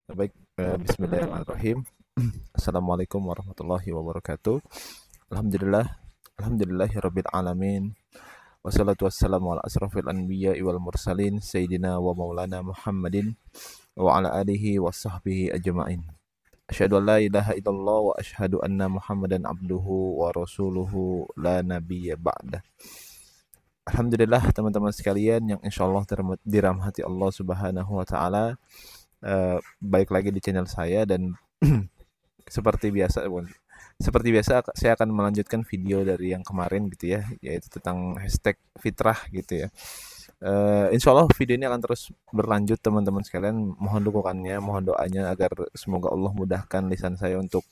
Baik, bismillahirrahmanirrahim. Assalamualaikum warahmatullahi wabarakatuh. Alhamdulillah, alhamdulillahirabbil alamin. Wassalatu wassalamu ala asrofil anbiya'i wal mursalin sayyidina wa maulana Muhammadin wa ala alihi wa sahbihi ajma'in. Asyhadu an la ilaha illallah wa asyhadu anna Muhammadan abduhu wa rasuluhu la nabiyya ba'dah. Alhamdulillah teman-teman sekalian yang insyaallah dirahmati Allah Subhanahu wa taala. Balik lagi di channel saya dan seperti biasa saya akan melanjutkan video dari yang kemarin gitu ya, yaitu tentang hashtag fitrah gitu ya. Insya Allah video ini akan terus berlanjut teman-teman sekalian. Mohon dukungannya, mohon doanya agar semoga Allah mudahkan lisan saya untuk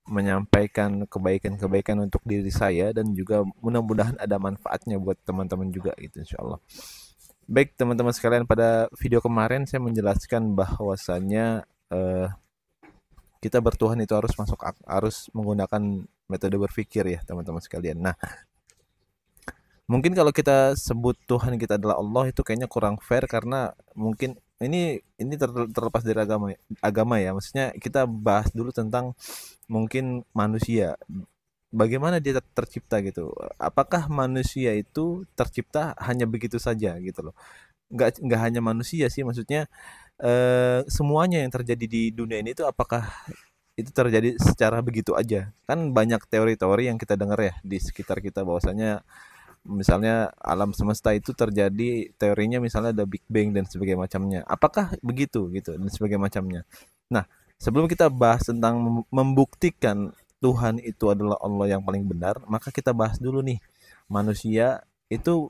menyampaikan kebaikan-kebaikan untuk diri saya dan juga mudah-mudahan ada manfaatnya buat teman-teman juga gitu insya Allah. Baik teman-teman sekalian, pada video kemarin saya menjelaskan bahwasannya kita bertuhan itu harus menggunakan metode berpikir ya teman-teman sekalian. Nah, mungkin kalau kita sebut Tuhan kita adalah Allah itu kayaknya kurang fair karena mungkin terlepas dari agama ya. Maksudnya kita bahas dulu tentang mungkin manusia. Bagaimana dia tercipta gitu. Apakah manusia itu tercipta hanya begitu saja gitu loh. Nggak hanya manusia sih, maksudnya semuanya yang terjadi di dunia ini itu apakah itu terjadi secara begitu aja? Kan banyak teori-teori yang kita dengar ya di sekitar kita bahwasanya misalnya alam semesta itu terjadi, teorinya misalnya ada Big Bang dan sebagainya macamnya. Apakah begitu gitu dan sebagainya macamnya. Nah, sebelum kita bahas tentang membuktikan Tuhan itu adalah Allah yang paling benar, maka kita bahas dulu nih manusia itu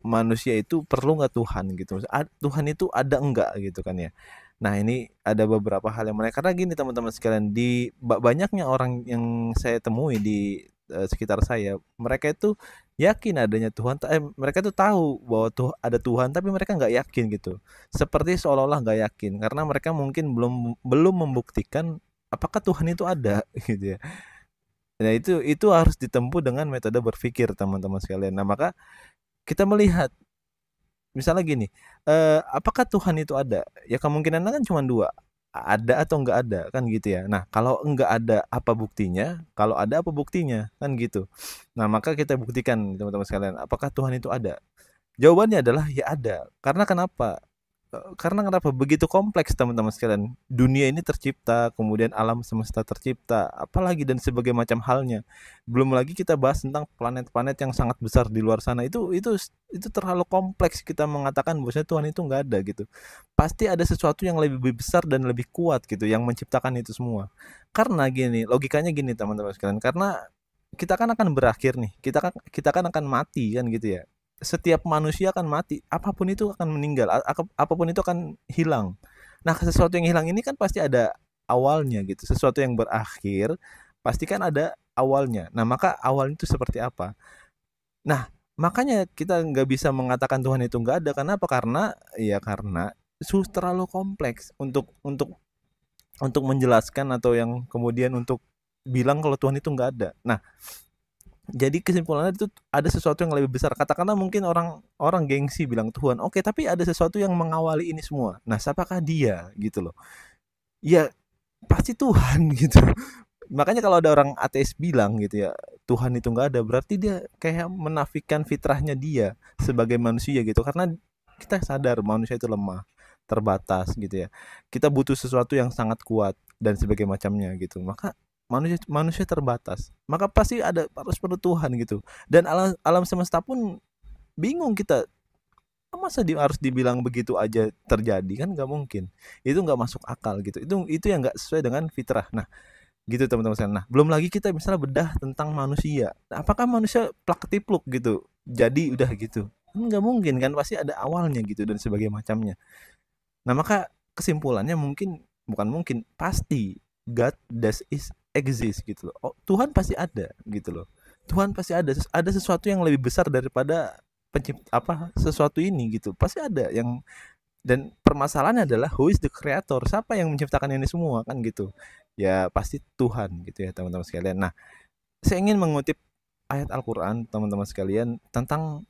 manusia itu perlu nggak Tuhan gitu. Tuhan itu ada enggak gitu kan ya. Nah, ini ada beberapa hal yang menarik karena gini teman-teman sekalian, di banyaknya orang yang saya temui di sekitar saya, mereka itu yakin adanya Tuhan, mereka tuh tahu bahwa tuh ada Tuhan tapi mereka nggak yakin gitu. Seperti seolah-olah nggak yakin karena mereka mungkin belum belum membuktikan apakah Tuhan itu ada gitu ya. Nah, itu harus ditempuh dengan metode berpikir teman-teman sekalian. Nah, maka kita melihat misalnya gini, apakah Tuhan itu ada? Ya kemungkinannya kan cuma 2, ada atau enggak ada, kan gitu ya. Nah, kalau enggak ada, apa buktinya? Kalau ada, apa buktinya? Kan gitu. Nah, maka kita buktikan teman-teman sekalian, apakah Tuhan itu ada? Jawabannya adalah ya ada. Karena kenapa? Karena kenapa? Begitu kompleks teman-teman sekalian. Dunia ini tercipta, kemudian alam semesta tercipta, apalagi dan sebagai macam halnya. Belum lagi kita bahas tentang planet-planet yang sangat besar di luar sana. Itu terlalu kompleks kita mengatakan bahwasanya Tuhan itu nggak ada gitu. Pasti ada sesuatu yang lebih besar dan lebih kuat gitu yang menciptakan itu semua. Karena gini, logikanya gini teman-teman sekalian. Karena kita kan akan berakhir nih. Kita kan akan mati kan gitu ya. Setiap manusia akan mati, apapun itu akan meninggal, apapun itu akan hilang. Nah, sesuatu yang hilang ini kan pasti ada awalnya gitu. Sesuatu yang berakhir pasti kan ada awalnya. Nah, maka awal itu seperti apa? Nah, makanya kita nggak bisa mengatakan Tuhan itu nggak ada. Kenapa? Karena terlalu kompleks untuk menjelaskan atau yang kemudian untuk bilang kalau Tuhan itu nggak ada. Nah, jadi kesimpulannya itu ada sesuatu yang lebih besar. Katakanlah mungkin orang orang gengsi bilang Tuhan, oke, tapi ada sesuatu yang mengawali ini semua. Nah, siapakah dia gitu loh? Ya pasti Tuhan gitu. Makanya kalau ada orang ateis bilang gitu ya, Tuhan itu nggak ada, berarti dia kayak menafikan fitrahnya dia sebagai manusia gitu. Karena kita sadar manusia itu lemah, terbatas gitu ya. Kita butuh sesuatu yang sangat kuat dan sebagainya macamnya gitu. Maka manusia manusia terbatas. Maka pasti harus perlu Tuhan gitu. Dan alam alam semesta pun bingung kita. Masa harus dibilang begitu aja terjadi, kan nggak mungkin. Itu nggak masuk akal gitu. Itu yang nggak sesuai dengan fitrah. Nah, gitu teman-teman sekalian. Nah, belum lagi kita misalnya bedah tentang manusia. Nah, apakah manusia plak ketipluk gitu? Jadi udah gitu. Nggak mungkin kan, pasti ada awalnya gitu dan sebagainya macamnya. Nah, maka kesimpulannya mungkin bukan mungkin, pasti God does is exist gitu loh. Oh, Tuhan pasti ada gitu loh. Tuhan pasti ada sesuatu yang lebih besar daripada sesuatu ini gitu. Pasti ada yang, dan permasalahannya adalah who is the creator? Siapa yang menciptakan ini semua kan gitu. Ya pasti Tuhan gitu ya teman-teman sekalian. Nah, saya ingin mengutip ayat Al-Qur'an teman-teman sekalian tentang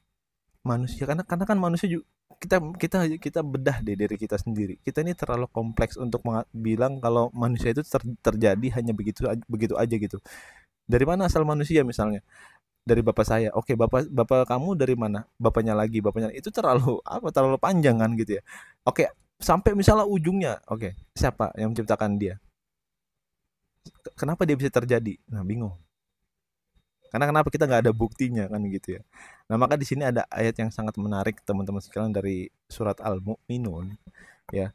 manusia, karena kan manusia juga kita bedah deh dari kita sendiri. Kita ini terlalu kompleks untuk bilang kalau manusia itu terjadi hanya begitu aja gitu. Dari mana asal manusia misalnya? Dari bapak saya. Oke, bapak bapak kamu dari mana? Bapaknya lagi, bapaknya itu terlalu apa? Terlalu panjang kan gitu ya. Oke, sampai misalnya ujungnya. Oke, siapa yang menciptakan dia? Kenapa dia bisa terjadi? Nah, bingung. Karena kenapa kita nggak ada buktinya kan gitu ya. Nah, maka di sini ada ayat yang sangat menarik teman-teman sekalian dari surat Al-Mu'minun ya.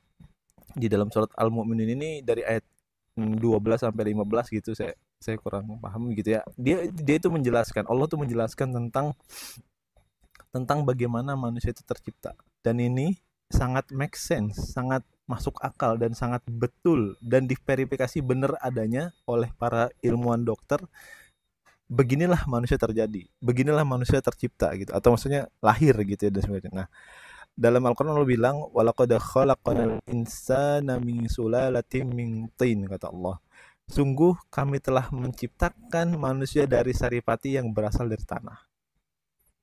Di dalam surat Al-Mu'minun ini dari ayat 12 sampai 15 gitu, saya kurang paham gitu ya. Dia itu menjelaskan, Allah tuh menjelaskan tentang bagaimana manusia itu tercipta. Dan ini sangat make sense, sangat masuk akal dan sangat betul dan diverifikasi benar adanya oleh para ilmuwan dokter. Beginilah manusia terjadi, beginilah manusia tercipta gitu, atau maksudnya lahir gitu ya dan sebagainya. Nah, dalam Al-Quran Allah bilang walaqad khalaqnal insana min sulalatin min tin, kata Allah. Sungguh kami telah menciptakan manusia dari saripati yang berasal dari tanah,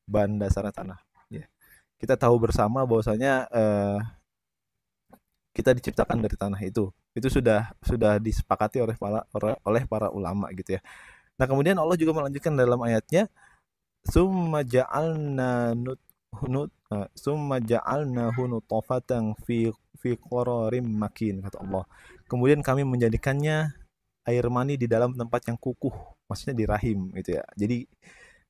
bahan dasar tanah ya. Kita tahu bersama bahwasanya kita diciptakan dari tanah itu sudah disepakati oleh para ulama gitu ya. Nah, kemudian Allah juga melanjutkan dalam ayatnya, summa ja'alna summa ja'alnahu nutfatan fi qararim makin, kata Allah. Kemudian kami menjadikannya air mani di dalam tempat yang kukuh, maksudnya di rahim gitu ya.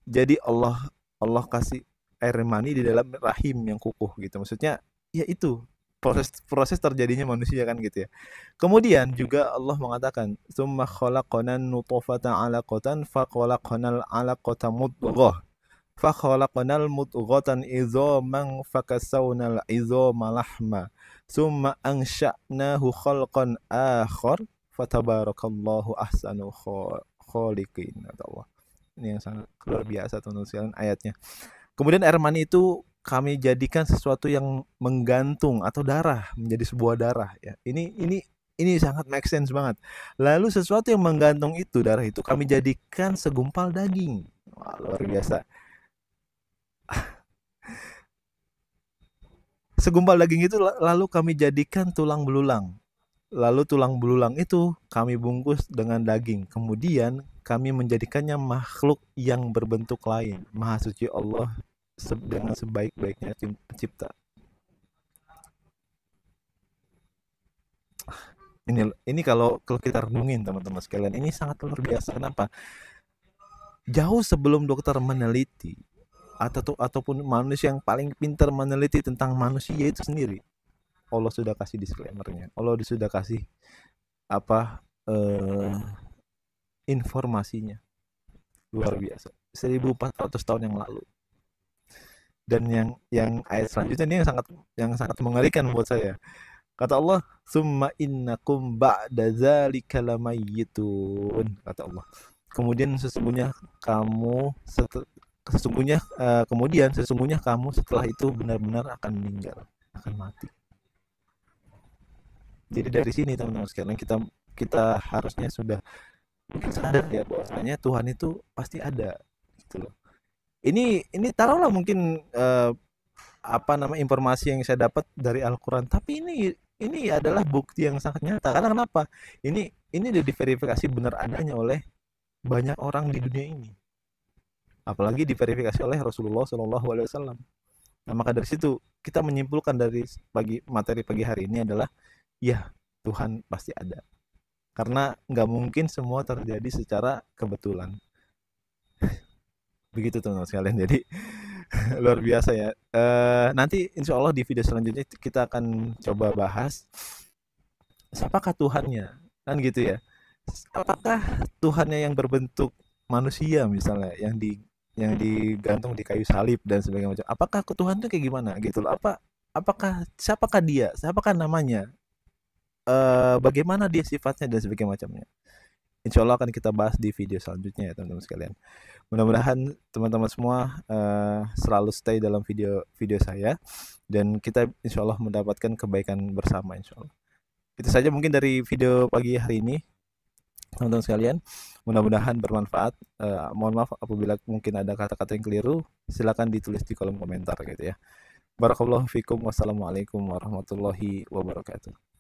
Jadi Allah kasih air mani di dalam rahim yang kukuh gitu. Maksudnya ya itu proses terjadinya manusia kan gitu ya. Kemudian juga Allah mengatakan summa khalaqanan nutfatan 'alaqatan fa khalaqanal 'alaqata mudghah fa khalaqanal mudghatan idzaman fakasawnal idzama lahma summa ansha'nahu khalqan akhar fatabarakallahu ahsanul khaliqin, kata Allah. Ini yang sangat luar biasa teman-teman sekalian ayatnya. Kemudian air mani itu kami jadikan sesuatu yang menggantung atau darah menjadi sebuah darah ya. Ini sangat make sense banget. Lalu sesuatu yang menggantung itu, darah itu kami jadikan segumpal daging. Wah, luar biasa. Segumpal daging itu lalu kami jadikan tulang belulang. Lalu tulang belulang itu kami bungkus dengan daging. Kemudian kami menjadikannya makhluk yang berbentuk lain. Maha suci Allah dengan sebaik-baiknya pencipta. Ini kalau kita renungin teman-teman sekalian, ini sangat luar biasa. Kenapa? Jauh sebelum dokter meneliti ataupun manusia yang paling pintar meneliti tentang manusia itu sendiri, Allah sudah kasih disclaimer-nya. Allah sudah kasih informasinya. Luar biasa. 1400 tahun yang lalu. Dan yang ayat selanjutnya ini yang sangat mengerikan buat saya. Kata Allah, summa innakum ba'da dzalika lamayyitun, kata Allah. Kemudian sesungguhnya kamu setelah itu benar-benar akan meninggal, akan mati. Jadi dari sini teman-teman sekalian kita harusnya sudah sadar ya bahwasanya Tuhan itu pasti ada gitu loh. Ini taruhlah mungkin informasi yang saya dapat dari Al-Quran, tapi ini adalah bukti yang sangat nyata. Karena kenapa? Ini sudah diverifikasi benar adanya oleh banyak orang di dunia ini. Apalagi diverifikasi oleh Rasulullah SAW. Nah, maka dari situ kita menyimpulkan dari materi pagi hari ini adalah ya, Tuhan pasti ada. Karena nggak mungkin semua terjadi secara kebetulan. Begitu teman-teman sekalian. Jadi luar biasa ya. Nanti insya Allah di video selanjutnya kita akan coba bahas siapakah Tuhannya, kan gitu ya. Apakah Tuhannya yang berbentuk manusia misalnya, yang digantung di kayu salib dan sebagainya macam. Apakah Tuhan itu kayak gimana gitu loh. Siapakah dia? Siapakah namanya? Bagaimana dia sifatnya dan sebagainya macamnya. Insya Allah akan kita bahas di video selanjutnya ya teman-teman sekalian. Mudah-mudahan teman-teman semua selalu stay dalam video saya dan kita insya Allah mendapatkan kebaikan bersama insya Allah. Itu saja mungkin dari video pagi hari ini teman-teman sekalian. Mudah-mudahan bermanfaat. Mohon maaf apabila mungkin ada kata-kata yang keliru, silakan ditulis di kolom komentar gitu ya. Barakallahu fikum. Wassalamualaikum warahmatullahi wabarakatuh.